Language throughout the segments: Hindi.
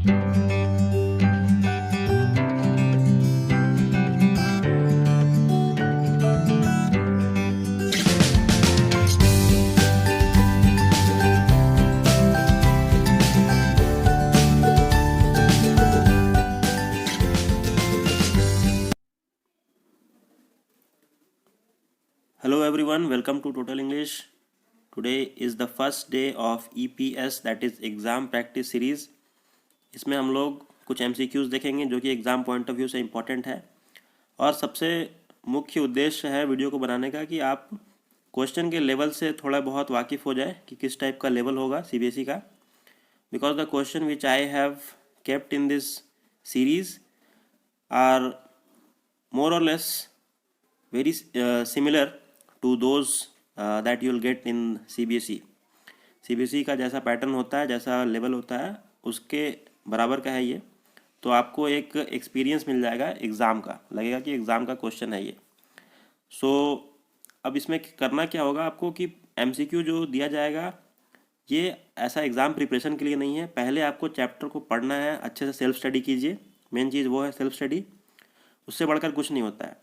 Hello everyone, welcome to Total English. Today is the first day of EPS, that is exam practice series. इसमें हम लोग कुछ MCQs देखेंगे जो कि एग्ज़ाम पॉइंट ऑफ व्यू से इम्पॉर्टेंट है, और सबसे मुख्य उद्देश्य है वीडियो को बनाने का कि आप क्वेश्चन के लेवल से थोड़ा बहुत वाकिफ़ हो जाए कि किस टाइप का लेवल होगा CBSE का. Because the question which I have kept in this series are more or less very similar to those that you will get in CBSE. CBSE का जैसा पैटर्न होता है, जैसा लेवल होता है, उसके बराबर का है ये. तो आपको एक एक्सपीरियंस मिल जाएगा एग्ज़ाम का, लगेगा कि एग्ज़ाम का क्वेश्चन है ये. अब इसमें करना क्या होगा आपको कि MCQ जो दिया जाएगा ये ऐसा एग्ज़ाम प्रिपरेशन के लिए नहीं है. पहले आपको चैप्टर को पढ़ना है, अच्छे से सेल्फ स्टडी कीजिए. मेन चीज़ वो है सेल्फ स्टडी, उससे बढ़कर कुछ नहीं होता है.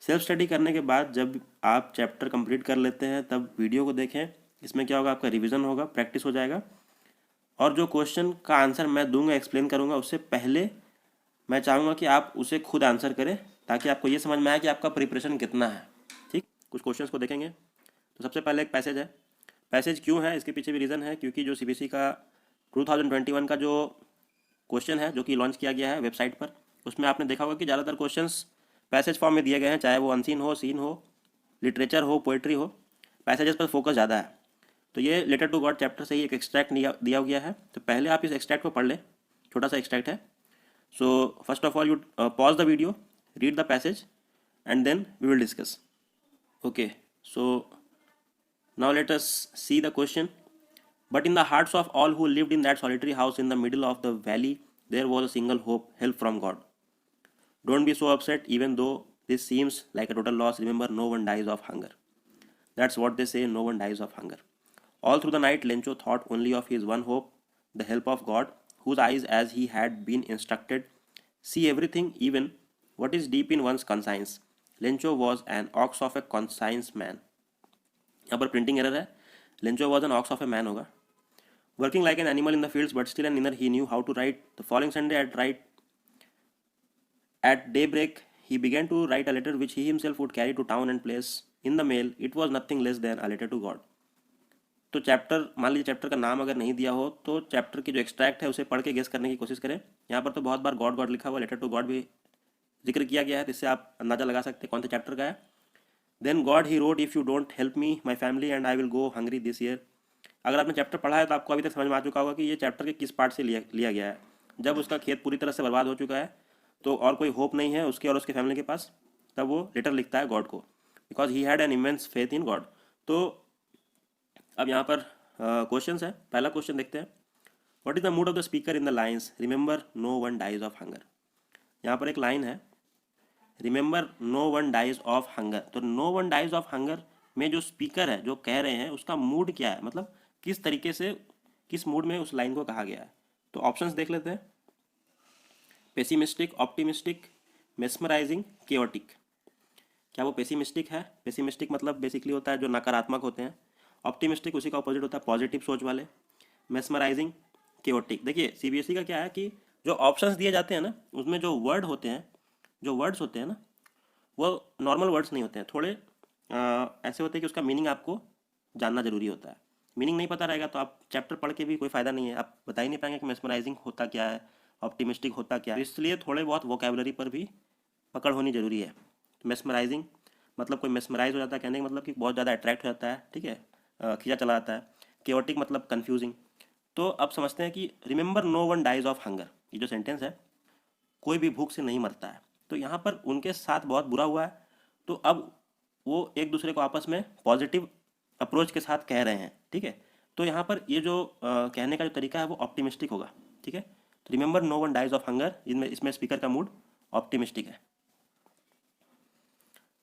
सेल्फ स्टडी करने के बाद जब आप चैप्टर कंप्लीट कर लेते हैं तब वीडियो को देखें. इसमें क्या होगा, आपका रिवीजन होगा, प्रैक्टिस हो जाएगा. और जो क्वेश्चन का आंसर मैं दूंगा, एक्सप्लेन करूंगा, उससे पहले मैं चाहूँगा कि आप उसे खुद आंसर करें ताकि आपको ये समझ में आए कि आपका प्रिपरेशन कितना है. ठीक, कुछ क्वेश्चंस को देखेंगे. तो सबसे पहले एक पैसेज है. पैसेज क्यों है, इसके पीछे भी रीज़न है, क्योंकि जो CBSE का 2021 का जो क्वेश्चन है जो कि लॉन्च किया गया है वेबसाइट पर, उसमें आपने देखा होगा कि ज़्यादातर क्वेश्चंस पैसेज फॉर्म में दिए गए हैं, चाहे वो अनसीन हो, सीन हो, लिटरेचर हो, पोइट्री हो. पैसेजेस पर फोकस ज़्यादा है. तो ये लेटर टू गॉड चैप्टर से ही एक एक्सट्रैक्ट दिया गया है. तो पहले आप इस एक्सट्रैक्ट को पढ़ लें, छोटा सा एक्सट्रैक्ट है. So first of all you pause the video, read the passage and then we will discuss. Okay, so now let us see the question. But in the hearts of all who lived in that solitary house in the middle of the valley there was a single hope, help from God. Don't be so upset even though this seems like a total loss. Remember, no one dies of hunger. That's what they say, no one dies of hunger. All through the night, Lencho thought only of his one hope, the help of God, whose eyes, as he had been instructed, see everything, even what is deep in one's conscience. Lencho was an ox of a conscience man. यहाँ पर प्रिंटिंग एरर है. Lencho was an ox of a man होगा. Working like an animal in the fields, but still an inner, he knew how to write. The following Sunday at daybreak, he began to write a letter which he himself would carry to town and place in the mail. It was nothing less than a letter to God. तो चैप्टर, मान लीजिए चैप्टर का नाम अगर नहीं दिया हो तो चैप्टर की जो एक्सट्रैक्ट है उसे पढ़ के गेस करने की कोशिश करें. यहाँ पर तो बहुत बार गॉड गॉड लिखा हुआ, लेटर टू गॉड भी जिक्र किया गया है, जिससे आप अंदाज़ा लगा सकते हैं कौन से चैप्टर का है. Then God he wrote, if you don't help me my family and I will go hungry this year. अगर आपने चैप्टर पढ़ा है तो आपको अभी तक समझ में आ चुका होगा कि ये चैप्टर के किस पार्ट से लिया गया है. जब उसका खेत पूरी तरह से बर्बाद हो चुका है तो और कोई होप नहीं है उसके और उसके फैमिली के पास, तब वो लेटर लिखता है गॉड को, because he had an immense faith in God. तो अब यहाँ पर क्वेश्चन है. पहला क्वेश्चन देखते हैं. What is the mood of the speaker in the lines remember no one dies of hunger. यहाँ पर एक लाइन है, remember no one dies of hunger. तो no one dies of hunger में जो स्पीकर है, जो कह रहे हैं, उसका मूड क्या है, मतलब किस तरीके से, किस मूड में उस लाइन को कहा गया है. तो ऑप्शंस देख लेते हैं. Pessimistic, optimistic, mesmerising, chaotic. क्या वो पेसिमिस्टिक है? पेसिमिस्टिक मतलब बेसिकली होता है जो नकारात्मक होते हैं. ऑप्टिमिस्टिक उसी का अपोजिट होता है, पॉजिटिव सोच वाले. Mesmerising, chaotic. देखिए CBSE का क्या है कि जो ऑप्शंस दिए जाते हैं ना, उसमें जो वर्ड्स होते हैं ना, वो नॉर्मल वर्ड्स नहीं होते हैं. थोड़े ऐसे होते हैं कि उसका मीनिंग आपको जानना जरूरी होता है. मीनिंग नहीं पता रहेगा तो आप चैप्टर पढ़ के भी कोई फ़ायदा नहीं है. आप बता ही नहीं पाएंगे कि मेस्मराइजिंग होता क्या है, ऑप्टिमिस्टिक होता क्या है. इसलिए थोड़े बहुत वोकेबलरी पर भी पकड़ होनी जरूरी है. मेस्मराइजिंग मतलब कोई मेस्मराइज हो जाता है, कहने का मतलब कि बहुत ज़्यादा अट्रैक्ट हो जाता है, ठीक है, खींचा चला जाता है. केओटिक मतलब कन्फ्यूजिंग. तो अब समझते हैं कि remember no one dies of hunger, ये जो सेंटेंस है, कोई भी भूख से नहीं मरता है. तो यहाँ पर उनके साथ बहुत बुरा हुआ है, तो अब वो एक दूसरे को आपस में पॉजिटिव अप्रोच के साथ कह रहे हैं. ठीक है, तो यहाँ पर ये जो कहने का जो तरीका है वो ऑप्टिमिस्टिक होगा. ठीक है, तो remember no one dies of hunger, इसमें स्पीकर का मूड ऑप्टिमिस्टिक है.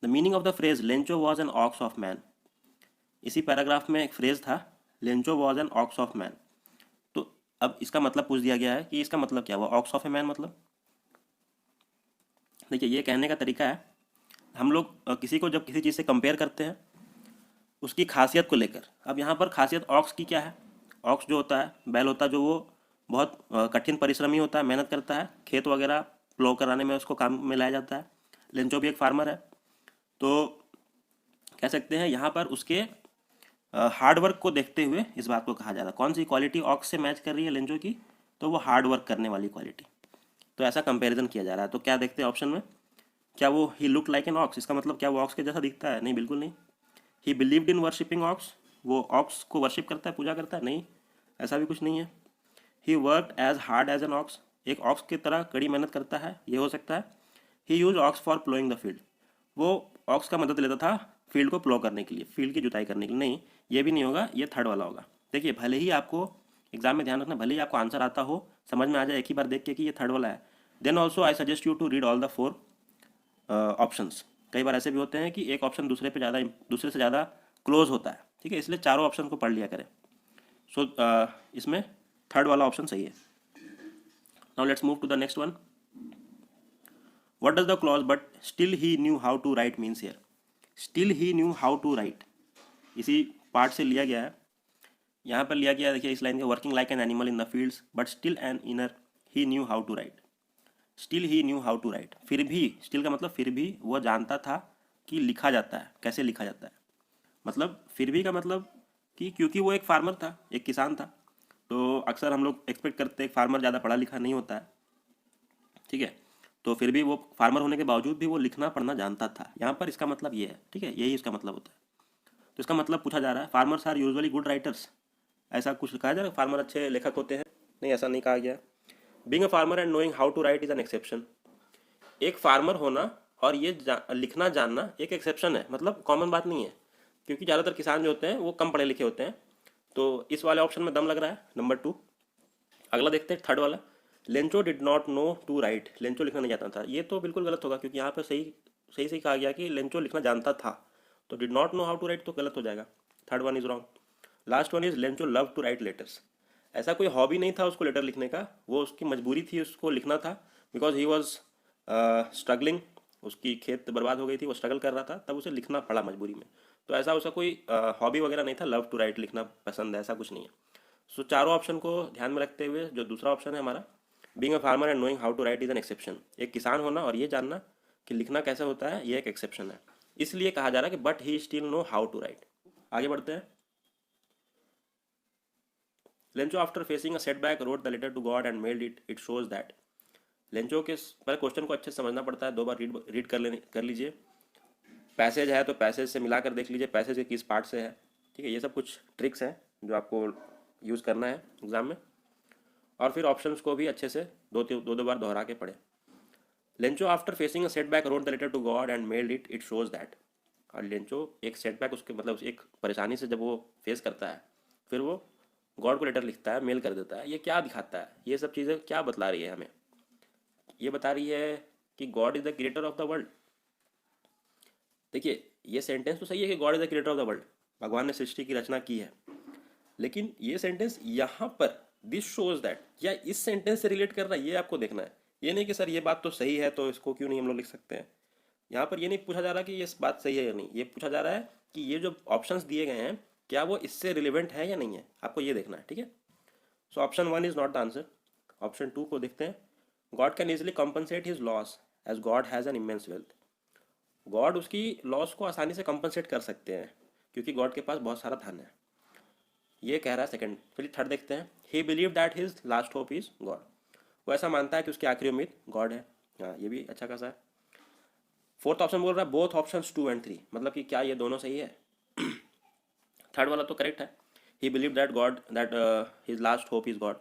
The meaning of the phrase Lencho was an ox of man. इसी पैराग्राफ में एक फ्रेज था, Lencho was an ox of man. तो अब इसका मतलब पूछ दिया गया है कि इसका मतलब क्या हुआ, ऑक्स ऑफ ए मैन मतलब। देखिए ये कहने का तरीका है, हम लोग किसी को जब किसी चीज़ से कंपेयर करते हैं उसकी खासियत को लेकर। अब यहाँ पर खासियत ऑक्स की क्या है, ऑक्स जो होता है, बैल होता है, जो वो बहुत कठिन परिश्रमी होता है, मेहनत करता है, खेत वगैरह प्लो कराने में उसको काम में लाया जाता है। लेंचो भी एक फार्मर है, तो कह सकते हैं यहाँ पर उसके हार्ड वर्क को देखते हुए इस बात को कहा जा रहा है। कौन सी क्वालिटी ऑक्स से मैच कर रही है लेंजो की, तो वो हार्ड वर्क करने वाली क्वालिटी। तो ऐसा कंपैरिजन किया जा रहा है। तो क्या देखते हैं ऑप्शन में, क्या वो ही लुक लाइक एन ऑक्स, इसका मतलब क्या वो ऑक्स के जैसा दिखता है, नहीं बिल्कुल नहीं। He believed in worshipping ox, वो ऑक्स को वर्शिप करता है, पूजा करता है, नहीं ऐसा भी कुछ नहीं है। He worked as hard as an ox, एक ऑक्स की तरह कड़ी मेहनत करता है, ये हो सकता है। He use ox for ploughing the field, वो ऑक्स का मदद लेता था फील्ड को प्लो करने के लिए, फील्ड की जुताई करने के लिए, नहीं ये भी नहीं होगा, ये थर्ड वाला होगा। देखिए भले ही आपको एग्जाम में ध्यान रखना, भले ही आपको आंसर आता हो, समझ में आ जाए एक ही बार देख के कि ये थर्ड वाला है, then also I suggest you to read all the four options. कई बार ऐसे भी होते हैं कि एक ऑप्शन दूसरे से ज़्यादा क्लोज होता है, ठीक है, इसलिए चारों ऑप्शन को पढ़ लिया करें। सो इसमें थर्ड वाला ऑप्शन सही है। Now let's move to the next one. What does the clause but still he knew how to write means here. Still he knew how to write इसी पार्ट से लिया गया है। यहाँ पर लिया गया है, देखिए इस लाइन के, working like an animal in the fields but still an inner he knew how to write. Still he knew how to write, फिर भी, स्टिल का मतलब फिर भी वो जानता था कि लिखा जाता है, कैसे लिखा जाता है। मतलब फिर भी का मतलब कि क्योंकि वो एक फार्मर था, एक किसान था, तो अक्सर हम लोग एक्सपेक्ट करते हैं एक फार्मर ज़्यादा पढ़ा लिखा नहीं होता है, ठीक है, तो फिर भी वो फार्मर होने के बावजूद भी वो लिखना पढ़ना जानता था। यहाँ पर इसका मतलब ये है, ठीक है, यही इसका मतलब होता है। तो इसका मतलब पूछा जा रहा है, farmers are usually good writers, ऐसा कुछ कहा जा रहा है, फार्मर अच्छे लेखक होते हैं, नहीं ऐसा नहीं कहा गया। Being a farmer and knowing how to write is an exception, एक फार्मर होना और ये लिखना जानना एक एक्सेप्शन है, मतलब कॉमन बात नहीं है, क्योंकि ज़्यादातर किसान जो होते हैं वो कम पढ़े लिखे होते हैं। तो इस वाले ऑप्शन में दम लग रहा है, नंबर 2। अगला देखते हैं, थर्ड वाला, Lencho did not know to write, Lencho लिखना नहीं जानता था, ये तो बिल्कुल गलत होगा, क्योंकि यहाँ पर सही सही सही कहा गया कि लेंचो लिखना जानता था, तो did not know how to write तो गलत हो जाएगा, third one is wrong. Last one is Lencho love to write letters, ऐसा कोई हॉबी नहीं था उसको लेटर लिखने का, वो उसकी मजबूरी थी, उसको लिखना था, बिकॉज ही वॉज स्ट्रगलिंग, उसकी खेत बर्बाद हो गई थी, वो स्ट्रगल कर रहा था, तब उसे लिखना पड़ा मजबूरी में। तो ऐसा उसका कोई हॉबी वगैरह नहीं था, लव टू राइट लिखना पसंद है, ऐसा कुछ नहीं है। सो चारों ऑप्शन को ध्यान में रखते हुए जो दूसरा ऑप्शन है हमारा, being a farmer and knowing how to write is an exception, एक किसान होना और ये जानना कि लिखना कैसे होता है, ये एक एक्सेप्शन है, इसलिए कहा जा रहा है कि but he still know how to write. आगे बढ़ते हैं। Lencho after facing a setback wrote the letter to God and mailed it, it shows that. Lencho के पहले क्वेश्चन को अच्छे से समझना पड़ता है, दो बार रीड कर लीजिए, पैसेज है तो पैसेज से मिलाकर देख लीजिए पैसेज के किस पार्ट से है, ठीक है, ये सब कुछ ट्रिक्स हैं जो आपको यूज़ करना है एग्जाम में। और फिर ऑप्शंस को भी अच्छे से दो बार दोहरा के पढ़े। Lencho after facing a setback wrote the letter to God and mailed it, it shows that. और लेंचो एक सेटबैक, उसके मतलब एक परेशानी से जब वो फेस करता है, फिर वो गॉड को लेटर लिखता है, मेल कर देता है, ये क्या दिखाता है, ये सब चीज़ें क्या बतला रही है हमें, ये बता रही है कि God is the creator of the world. देखिए ये सेंटेंस तो सही है कि God is the creator of the world, भगवान ने सृष्टि की रचना की है, लेकिन ये सेंटेंस यहाँ पर दिस शोज दैट, क्या इस सेंटेंस से रिलेट कर रहा है, ये आपको देखना है। ये नहीं कि सर ये बात तो सही है तो इसको क्यों नहीं हम लोग लिख सकते हैं। यहाँ पर ये नहीं पूछा जा रहा कि ये बात सही है या नहीं, ये पूछा जा रहा है कि ये जो ऑप्शंस दिए गए हैं क्या वो इससे रिलेवेंट है या नहीं है, आपको ये देखना है, ठीक है। So option 1 is not the answer. Option 2 को देखते हैं। God can easily compensate his loss as God has an immense wealth, God उसकी लॉस को आसानी से कॉम्पनसेट कर सकते हैं क्योंकि गॉड के पास बहुत सारा धन है, ये कह रहा है सेकंड। चलिए थर्ड देखते हैं। ही believe that his last hope is God, वो ऐसा मानता है कि उसकी आखिरी उम्मीद गॉड है, हाँ ये भी अच्छा खासा है। फोर्थ ऑप्शन बोल रहा है बोथ ऑप्शंस 2 एंड 3, मतलब कि क्या ये दोनों सही है। थर्ड वाला तो करेक्ट है, ही believe that God that his last hope is God,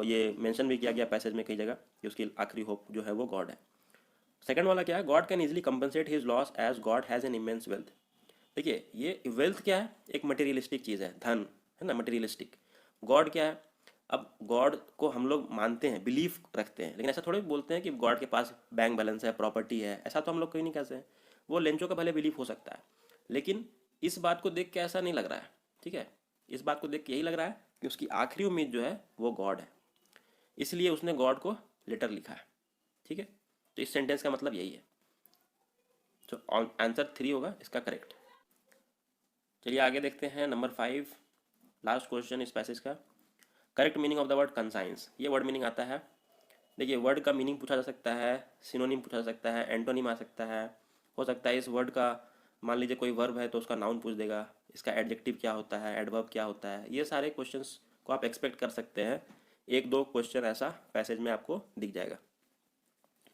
ये मेंशन भी किया गया पैसेज में कई जगह कि उसकी आखिरी होप जो है वो गॉड है। सेकंड वाला क्या है, God can easily compensate his loss as God has an immense wealth. देखिए ये वेल्थ क्या है, एक मटेरियलिस्टिक चीज़ है, धन है ना, मटेरियलिस्टिक। गॉड क्या है, अब गॉड को हम लोग मानते हैं, बिलीफ रखते हैं, लेकिन ऐसा थोड़ी बोलते हैं कि गॉड के पास बैंक बैलेंस है, प्रॉपर्टी है, ऐसा तो हम लोग कहीं नहीं कहते हैं। वो लेंचो का भले बिलीफ हो सकता है, लेकिन इस बात को देख के ऐसा नहीं लग रहा है, ठीक है, इस बात को देख के यही लग रहा है कि उसकी आखिरी उम्मीद जो है वो गॉड है, इसलिए उसने गॉड को लेटर लिखा है। ठीक है, तो इस सेंटेंस का मतलब यही है। तो आंसर 3 होगा इसका करेक्ट। चलिए आगे देखते हैं नंबर 5, लास्ट क्वेश्चन इस पैसेज का। Correct meaning of the word conscience. ये वर्ड मीनिंग आता है, देखिए वर्ड का मीनिंग पूछा जा सकता है, सिनोनिम पूछा जा सकता है, एंटोनिम आ सकता है। हो सकता है इस वर्ड का, मान लीजिए कोई वर्ब है तो उसका नाउन पूछ देगा, इसका एडजेक्टिव क्या होता है, एडवर्ब क्या होता है। ये सारे क्वेश्चंस को आप एक्सपेक्ट कर सकते हैं। एक दो क्वेश्चन ऐसा पैसेज में आपको दिख जाएगा।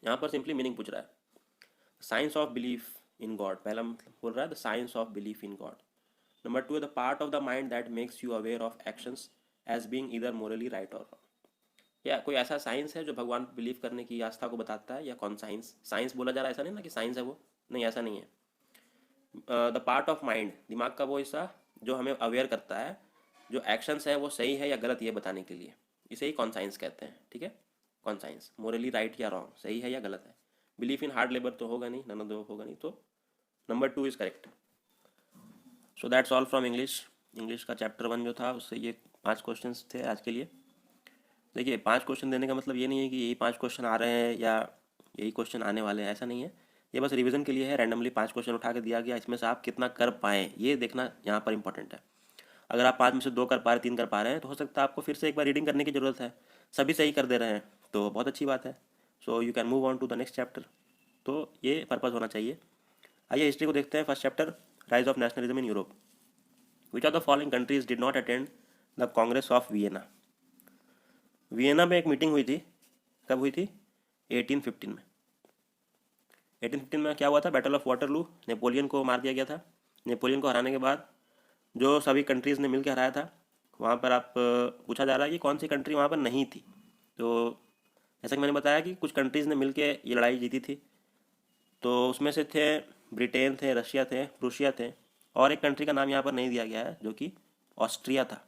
यहाँ पर सिंपली मीनिंग पूछ रहा है। Science of belief in God, पहला मतलब बोल रहा है the science of belief in God. Number 2 है the part of the mind that makes you aware of actions as being either morally right और रॉन्ग। या कोई ऐसा साइंस है जो भगवान पर बिलीव करने की आस्था को बताता है, या कौन साइंस, साइंस बोला जा रहा है, ऐसा नहीं ना कि साइंस है वो, नहीं ऐसा नहीं है। द पार्ट ऑफ माइंड, दिमाग का वो हिस्सा जो हमें अवेयर करता है जो एक्शंस है वो सही है या गलत ये बताने के लिए, इसे ही कॉन्साइंस कहते हैं। ठीक है, कॉन्साइंस मोरली राइट या रॉन्ग, सही है या गलत है। बिलीफ इन हार्ड लेबर तो होगा नहीं, नन ऑफ द होगा नहीं, तो number 2 is correct. So that's all from English. English का चैप्टर 1 जो था उससे ये 5 क्वेश्चन थे आज के लिए। देखिए 5 क्वेश्चन देने का मतलब ये नहीं है कि यही 5 क्वेश्चन आ रहे हैं या यही क्वेश्चन आने वाले हैं, ऐसा नहीं है। ये बस रिवीजन के लिए है, रैंडमली 5 क्वेश्चन उठा के दिया गया, इसमें से आप कितना कर पाएँ ये देखना यहाँ पर इंपॉर्टेंट है। अगर आप 5 में से 2 कर पा रहे, 3 कर पा रहे हैं, तो हो सकता है आपको फिर से एक बार रीडिंग करने की ज़रूरत है। सभी सही कर दे रहे हैं तो बहुत अच्छी बात है। So you can move on to the next chapter. तो ये पर्पज़ होना चाहिए। आइए हिस्ट्री को देखते हैं। First chapter, rise of nationalism in Europe. Which of the following countries did not attend the Congress of Vienna. Vienna में एक मीटिंग हुई थी, कब हुई थी? 1815 में। 1815 में क्या हुआ था? बैटल ऑफ वाटरलू, नेपोलियन को मार दिया गया था। नेपोलियन को हराने के बाद जो सभी कंट्रीज़ ने मिलकर हराया था, वहाँ पर आप पूछा जा रहा है कि कौन सी कंट्री वहाँ पर नहीं थी। तो जैसा कि मैंने बताया कि कुछ कंट्रीज़ ने मिलकर ये लड़ाई जीती थी, तो उसमें से थे ब्रिटेन थे, रशिया थे, प्रूशिया थे, और एक कंट्री का नाम यहाँ पर नहीं दिया गया है जो कि ऑस्ट्रिया था।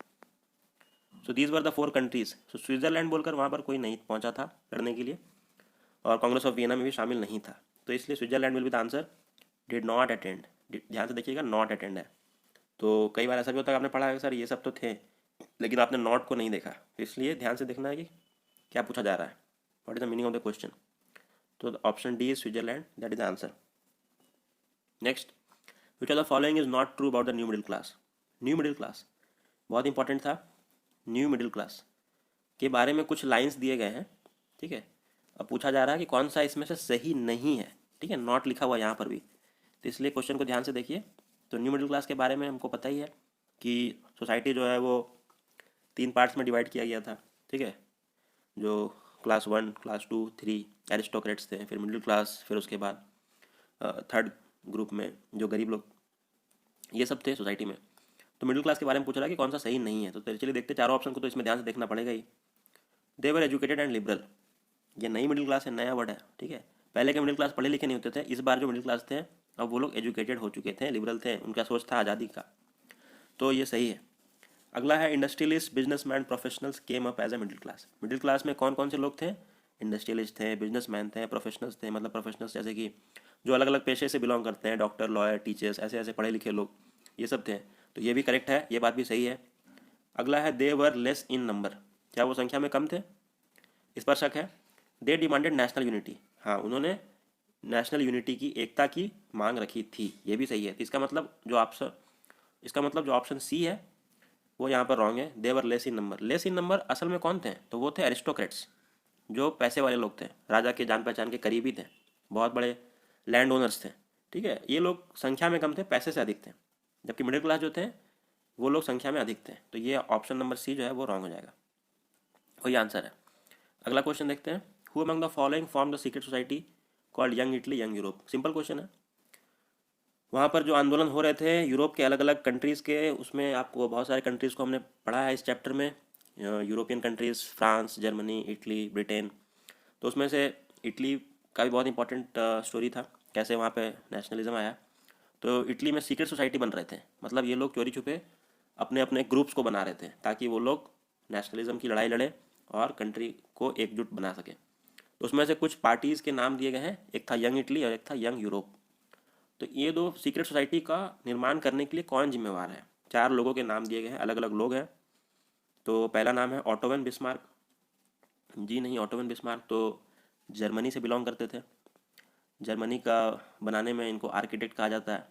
So these were the 4 countries. So Switzerland बोलकर वहाँ पर कोई नहीं पहुँचा था लड़ने के लिए, और कांग्रेस ऑफ वियना में भी शामिल नहीं था। तो इसलिए Switzerland will be the answer. Did not attend, ध्यान से देखिएगा, नॉट अटेंड है। तो कई बार ऐसा भी होता है, आपने पढ़ा है सर ये सब तो थे लेकिन आपने नॉट को नहीं देखा, तो इसलिए ध्यान से देखना है कि क्या पूछा जा रहा है, what is the meaning of the question. तो option D is Switzerland, that is the answer. Next, which of the following is not true about the new middle class. New middle class बहुत इंपॉर्टेंट था। न्यू मिडिल क्लास के बारे में कुछ लाइन्स दिए गए हैं, ठीक है। अब पूछा जा रहा है कि कौन सा इसमें से सही नहीं है, ठीक है, नॉट लिखा हुआ यहाँ पर भी, तो इसलिए क्वेश्चन को ध्यान से देखिए। तो न्यू मिडिल क्लास के बारे में हमको पता ही है कि सोसाइटी जो है वो 3 पार्ट्स में डिवाइड किया गया था, ठीक है। जो क्लास 1, क्लास 2, 3 एरिस्टोक्रेट्स थे, फिर मिडिल क्लास, फिर उसके बाद थर्ड ग्रुप में जो गरीब लोग, ये सब थे सोसाइटी में। तो मिडिल क्लास के बारे में पूछ रहा है कि कौन सा सही नहीं है, तो चलिए देखते चारों ऑप्शन को, तो इसमें ध्यान से देखना पड़ेगा ही। दे वर एजुकेटेड एंड लिबरल, ये नई मिडिल क्लास है, नया वर्ड है, ठीक है। पहले के मिडिल क्लास पढ़े लिखे नहीं होते थे, इस बार जो मिडिल क्लास थे अब वो लोग एजुकेटेड हो चुके थे, लिबरल थे, उनका सोच था आज़ादी का, तो ये सही है। अगला है industrialist, businessman, professionals came up as a middle class. Middle class में कौन कौन से लोग थे? इंडस्ट्रियलिस्ट थे, बिजनेसमैन थे, प्रोफेशनल्स थे, मतलब प्रोफेशनल्स जैसे कि जो अलग अलग पेशे से बिलोंग करते हैं, डॉक्टर, लॉयर, टीचर्स, ऐसे ऐसे पढ़े लिखे लोग, ये सब थे। तो ये भी करेक्ट है, ये बात भी सही है। अगला है they were less in number, क्या वो संख्या में कम थे? इस पर शक है। दे डिमांडेड नेशनल यूनिटी, हाँ उन्होंने नेशनल यूनिटी की, एकता की मांग रखी थी, ये भी सही है। तो इसका मतलब जो ऑप्शन सी है वो यहाँ पर रॉन्ग है। They were less in number, less in number असल में कौन थे? तो वो थे एरिस्टोक्रेट्स, जो पैसे वाले लोग थे, राजा के जान पहचान के करीबी थे, बहुत बड़े लैंड ओनर्स थे, ठीक है। ये लोग संख्या में कम थे, पैसे से अधिक थे, जबकि मिडिल क्लास जो थे वो लोग संख्या में अधिक थे। तो ये ऑप्शन नंबर सी जो है वो रॉन्ग हो जाएगा, वही आंसर है। अगला क्वेश्चन देखते हैं। Who among the following form the secret society called young Italy young Europe. Simple question है। वहाँ पर जो आंदोलन हो रहे थे यूरोप के अलग अलग कंट्रीज़ के, उसमें आपको बहुत सारे कंट्रीज़ को हमने पढ़ा है इस चैप्टर में, European countries, France, Germany, Italy, Britain. तो उसमें से इटली का भी बहुत इंपॉर्टेंट स्टोरी था, कैसे वहाँ पे नेशनलिज्म आया। तो इटली में सीक्रेट सोसाइटी बन रहे थे, मतलब ये लोग चोरी छुपे अपने अपने ग्रुप्स को बना रहे थे ताकि वो लोग नेशनलिज्म की लड़ाई लड़े और कंट्री को एकजुट बना सके। तो उसमें से कुछ पार्टीज़ के नाम दिए गए हैं, एक था यंग इटली और एक था यंग यूरोप। तो ये दो सीक्रेट सोसाइटी का निर्माण करने के लिए कौन जिम्मेवार है? 4 लोगों के नाम दिए गए हैं, अलग अलग लोग हैं। तो पहला नाम है ऑटोवन बिस्मार्क। जी नहीं, ऑटोवन बिस्मार्क तो जर्मनी से बिलोंग करते थे। जर्मनी का बनाने में इनको आर्किटेक्ट कहा जाता है।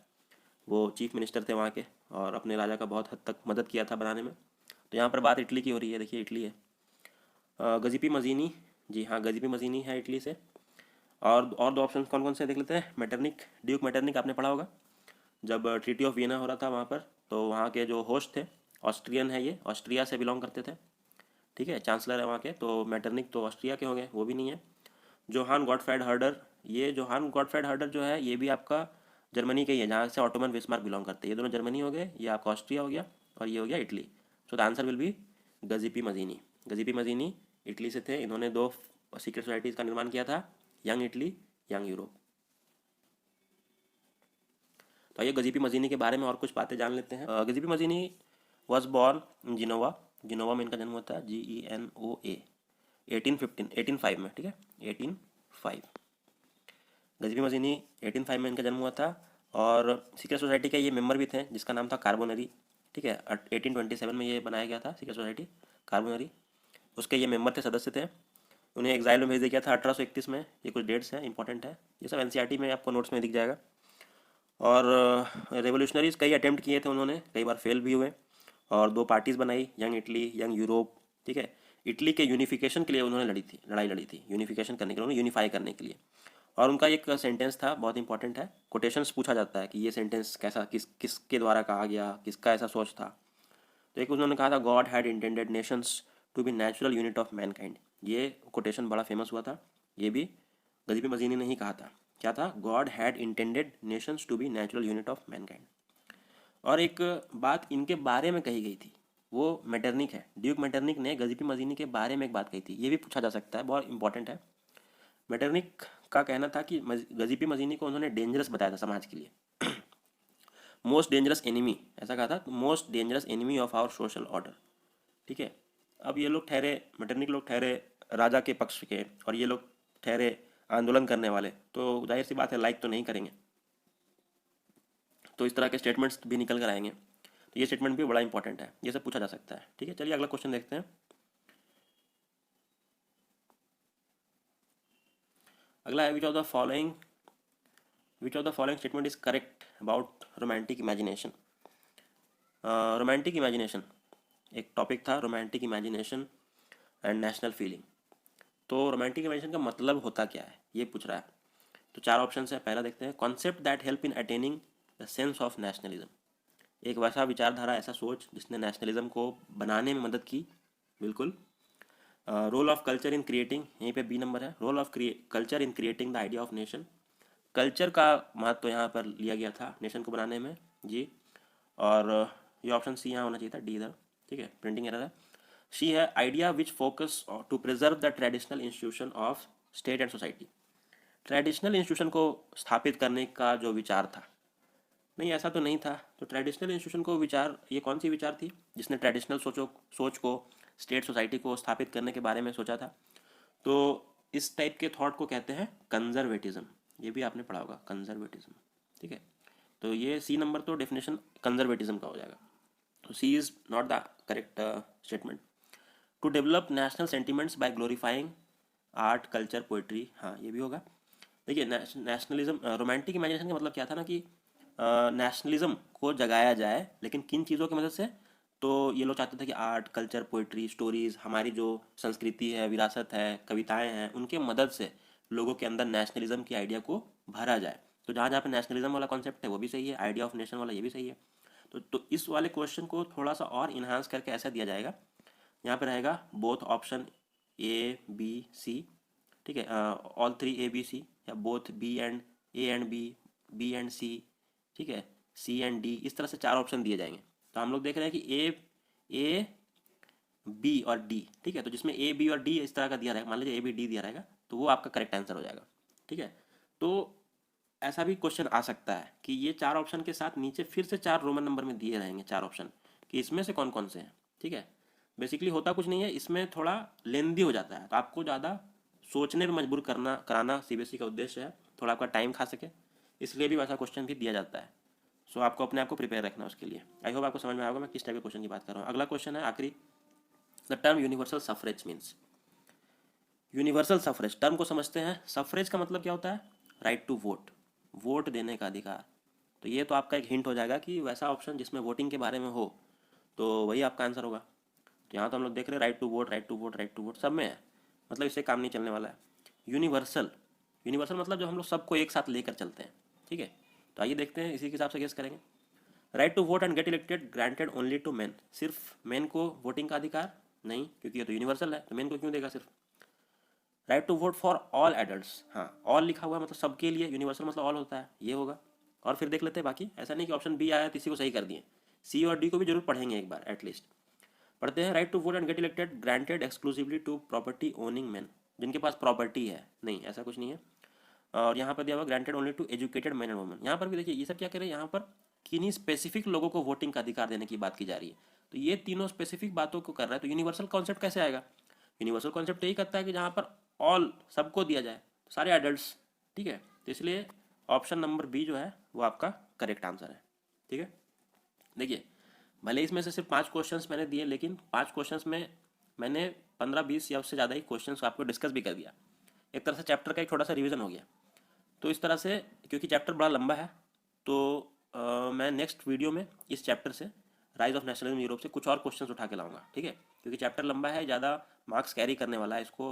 वो चीफ मिनिस्टर थे वहाँ के और अपने राजा का बहुत हद तक मदद किया था बनाने में। तो यहाँ पर बात इटली की हो रही है, देखिए इटली है। गजीपी मजीनी, जी हाँ गजीपी मजीनी है इटली से। और दो ऑप्शन कौन कौन से देख लेते हैं। मेटरनिक, ड्यूक मेटरनिक आपने पढ़ा होगा। जब ट्रीटी ऑफ वियना हो रहा था वहाँ पर, तो वहाँ के जो होस्ट थे ऑस्ट्रियन है, ये ऑस्ट्रिया से बिलोंग करते थे। ठीक है, चांसलर है वहाँ के, तो मेटरनिक तो ऑस्ट्रिया के होंगे, वो भी नहीं है। जोहान गॉटफ्राइड हर्डर, ये जोहान गॉटफ्राइड हर्डर जो है ये भी आपका जर्मनी का ही है, जहाँ से ऑटोमन बिस्मार्क बिलोंग करते हैं। ये दोनों जर्मनी हो गए, ये आपका ऑस्ट्रिया हो गया और ये हो गया Italy. So the answer will be Giuseppe Mazzini. Giuseppe Mazzini Italy से थे, इन्होंने दो सीक्रेट सोसाइटीज़ का निर्माण किया था, यंग इटली, यंग यूरोप। तो आइए गजीपी मजीनी के बारे में और कुछ बातें जान लेते हैं। Giuseppe Mazzini was born in Genoa, Genoa में इनका जन्म होता है, GENOA, 1805 में, ठीक है 1805। गजीपी मजीनी 1805 में इनका जन्म हुआ था और सीक्रेट सोसाइटी के ये मेंबर भी थे जिसका नाम था कार्बोनरी। ठीक है, 1827 में ये बनाया गया था सीक्रेट सोसाइटी कार्बोनरी, उसके ये मेंबर थे, सदस्य थे। उन्हें एग्जाइल में भेज दिया गया था 1831 में। ये कुछ डेट्स हैं, इंपॉर्टेंट है, ये सब NCERT में आपको नोट्स में दिख जाएगा। और रेवोल्यूशनरीज कई अटेम्प्ट किए थे उन्होंने, कई बार फेल भी हुए, और दो पार्टीज़ बनाई, यंग इटली, यंग यूरोप। ठीक है, इटली के यूनिफिकेशन के लिए उन्होंने लड़ाई लड़ी थी, यूनिफिकेशन करने के लिए, उन्होंने यूनिफाई करने के लिए। और उनका एक सेंटेंस था, बहुत इंपॉर्टेंट है, कोटेशंस पूछा जाता है कि ये सेंटेंस कैसा, किसके द्वारा कहा गया, किसका ऐसा सोच था। तो एक उन्होंने कहा था, God had intended nations to be natural unit of mankind. ये कोटेशन बड़ा फेमस हुआ था, ये भी गजीबी मजीनी ने ही कहा था। क्या था, God had intended nations to be natural unit of mankind. और एक बात इनके बारे में कही गई थी, वो मेटरनिक है, ड्यूक मेटरनिक ने गजीबी मजीनी के बारे में एक बात कही थी, ये भी पूछा जा सकता है, बहुत इंपॉर्टेंट है। मेटरनिक का कहना था कि गजीबी मजीनी को उन्होंने डेंजरस बताया था समाज के लिए, मोस्ट डेंजरस एनिमी, ऐसा कहा था, most dangerous enemy of our social order. ठीक है, अब ये लोग ठहरे, मेटरनिक लोग ठहरे राजा के पक्ष के, और ये लोग ठहरे आंदोलन करने वाले, तो जाहिर सी बात है लाइक तो नहीं करेंगे, तो इस तरह के स्टेटमेंट्स भी निकल कर आएंगे। तो ये स्टेटमेंट भी बड़ा इंपॉर्टेंट है, ये सब पूछा जा सकता है। ठीक है, चलिए अगला क्वेश्चन देखते हैं। अगला है, विच of the following statement is correct about romantic imagination. Romantic imagination एक टॉपिक था, romantic imagination and national feeling. तो रोमांटिक इमेजिनेशन का मतलब होता क्या है, ये पूछ रहा है। तो चार ऑप्शन है, पहला देखते हैं, concept that help in attaining the sense of nationalism. एक वैसा विचारधारा, ऐसा सोच जिसने नेशनलिज्म को बनाने में मदद की, बिल्कुल। Role of culture in creating, यहीं पे बी नंबर है, role of culture in creating the idea of nation. Culture का महत्व तो यहाँ पर लिया गया था नेशन को बनाने में, जी। और ये ऑप्शन सी यहाँ होना चाहिए था, डी इधर, ठीक है, प्रिंटिंग एरर है। सी है, idea which focus to preserve the traditional institution of state and society. Traditional institution को स्थापित करने का जो विचार था, नहीं ऐसा तो नहीं था। तो ट्रेडिशनल इंस्टीट्यूशन को विचार, ये कौन सी विचार थी जिसने ट्रेडिशनल सोच को, स्टेट सोसाइटी को स्थापित करने के बारे में सोचा था। तो इस टाइप के थॉट को कहते हैं कंजर्वेटिज्म, ये भी आपने पढ़ा होगा, कंजर्वेटिज्म। ठीक है, तो ये सी नंबर तो डेफिनेशन कंजर्वेटिज्म का हो जाएगा। तो C is not the correct statement. To develop national sentiments by glorifying art, culture, poetry, हाँ ये भी होगा। देखिए नेशनलिज्म, रोमांटिक इमेजिनेशन का मतलब क्या था ना कि नेशनलिज्म को जगाया जाए, लेकिन किन चीज़ों की मदद से। तो ये लोग चाहते थे कि आर्ट, कल्चर, पोइट्री, स्टोरीज, हमारी जो संस्कृति है, विरासत है, कविताएं हैं, उनके मदद से लोगों के अंदर नेशनलिज्म की आइडिया को भरा जाए। तो जहाँ जहाँ पे नेशनलिज्म वाला कॉन्सेप्ट है वो भी सही है, आइडिया ऑफ नेशन वाला ये भी सही है। तो इस वाले क्वेश्चन को थोड़ा सा और इन्हांस करके ऐसा दिया जाएगा, यहाँ पे रहेगा both option A, B, C। ठीक है, ऑल 3 A, B, C, या both A and B, B and C। ठीक है, C एंड D, इस तरह से चार ऑप्शन दिए जाएंगे। तो हम लोग देख रहे हैं कि A, B और D, ठीक है, तो जिसमें A, B और D इस तरह का दिया रहेगा, मान लीजिए A, B, D दिया रहेगा, तो वो आपका करेक्ट आंसर हो जाएगा। ठीक है, तो ऐसा भी क्वेश्चन आ सकता है कि ये चार ऑप्शन के साथ नीचे फिर से चार रोमन नंबर में दिए रहेंगे, चार ऑप्शन, कि इसमें से कौन कौन से हैं। ठीक है, बेसिकली होता कुछ नहीं है, इसमें थोड़ा लेंदी हो जाता है, तो आपको ज़्यादा सोचने पर मजबूर कराना CBSE का उद्देश्य है, थोड़ा आपका टाइम खा सके, इसलिए भी वैसा क्वेश्चन भी दिया जाता है। सो आपको अपने आप को प्रिपेयर रखना उसके लिए। आई होप आपको समझ में आएगा मैं किस टाइप के क्वेश्चन की बात कर रहा हूँ। अगला क्वेश्चन है आखिरी, the term universal suffrage means, universal suffrage term को समझते हैं। सफरेज का मतलब क्या होता है? राइट टू वोट, वोट देने का अधिकार। तो ये तो आपका एक हिंट हो जाएगा कि वैसा ऑप्शन जिसमें वोटिंग के बारे में हो तो वही आपका आंसर होगा। तो यहाँ तो हम लोग देख रहे हैं right to vote, right to vote, right to vote सब में है, मतलब इससे काम नहीं चलने वाला है। यूनिवर्सल, यूनिवर्सल मतलब जो हम लोग सबको एक साथ लेकर चलते हैं, ठीक है। तो आइए देखते हैं, इसी के हिसाब से गेस करेंगे। Right to vote and get elected granted only to men, सिर्फ मेन को वोटिंग का अधिकार नहीं, क्योंकि ये तो यूनिवर्सल है, तो मेन को क्यों देगा सिर्फ। Right to vote for all adults, हाँ ऑल लिखा हुआ है मतलब सबके लिए, यूनिवर्सल मतलब ऑल होता है, ये होगा। और फिर देख लेते हैं बाकी, ऐसा नहीं कि ऑप्शन बी आया तो इसी को सही कर दिए, सी और डी को भी जरूर पढ़ेंगे एक बार एटलीस्ट। पढ़ते हैं। Right to vote and get elected granted exclusively to property owning man, जिनके पास प्रॉपर्टी है, नहीं ऐसा कुछ नहीं है। और यहाँ पर दिया हुआ granted only to educated man and women, यहाँ पर भी देखिए ये सब क्या कह रहे हैं, यहाँ पर किन्हीं स्पेसिफिक लोगों को वोटिंग का अधिकार देने की बात की जा रही है। तो ये तीनों स्पेसिफिक बातों को कर रहा है, तो यूनिवर्सल कॉन्सेप्ट कैसे आएगा? यूनिवर्सल कॉन्सेप्ट यही करता है कि जहाँ पर ऑल सबको दिया जाए, सारे एडल्ट्स, ठीक है। तो इसलिए ऑप्शन नंबर बी जो है वो आपका करेक्ट आंसर है, ठीक है। देखिए भले इसमें से सिर्फ 5 क्वेश्चंस मैंने दिए, लेकिन 5 क्वेश्चंस में मैंने 15-20 या उससे ज़्यादा ही क्वेश्चंस आपको डिस्कस भी कर दिया। एक तरह से चैप्टर का एक छोटा सा रिवीजन हो गया। तो इस तरह से, क्योंकि चैप्टर बड़ा लंबा है, तो मैं नेक्स्ट वीडियो में इस चैप्टर से राइज ऑफ नेशनलिज्म यूरोप से कुछ और क्वेश्चंस उठा के लाऊंगा, ठीक है। क्योंकि चैप्टर लंबा है, ज़्यादा मार्क्स कैरी करने वाला है, इसको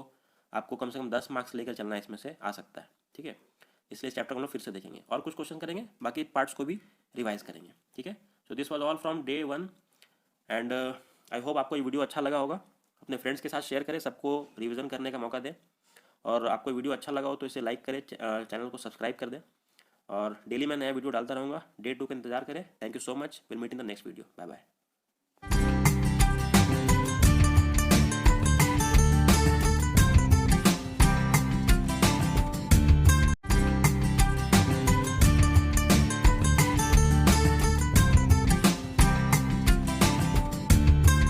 आपको कम से कम 10 मार्क्स लेकर चलना इसमें से आ सकता है, ठीक है। इसलिए इस चैप्टर को हम लोग फिर से देखेंगे और कुछ क्वेश्चन करेंगे, बाकी पार्ट्स को भी रिवाइज करेंगे, ठीक है। So this was all from day 1 and I hope आपको ये वीडियो अच्छा लगा होगा। अपने फ्रेंड्स के साथ शेयर करें, सबको रिवीजन करने का मौका दें। और आपको वीडियो अच्छा लगा हो तो इसे लाइक करें, चैनल को सब्सक्राइब कर दें। और डेली मैं नया वीडियो डालता रहूँगा, डे 2 का इंतजार करें। Thank you so much, will meet in the next video, bye bye.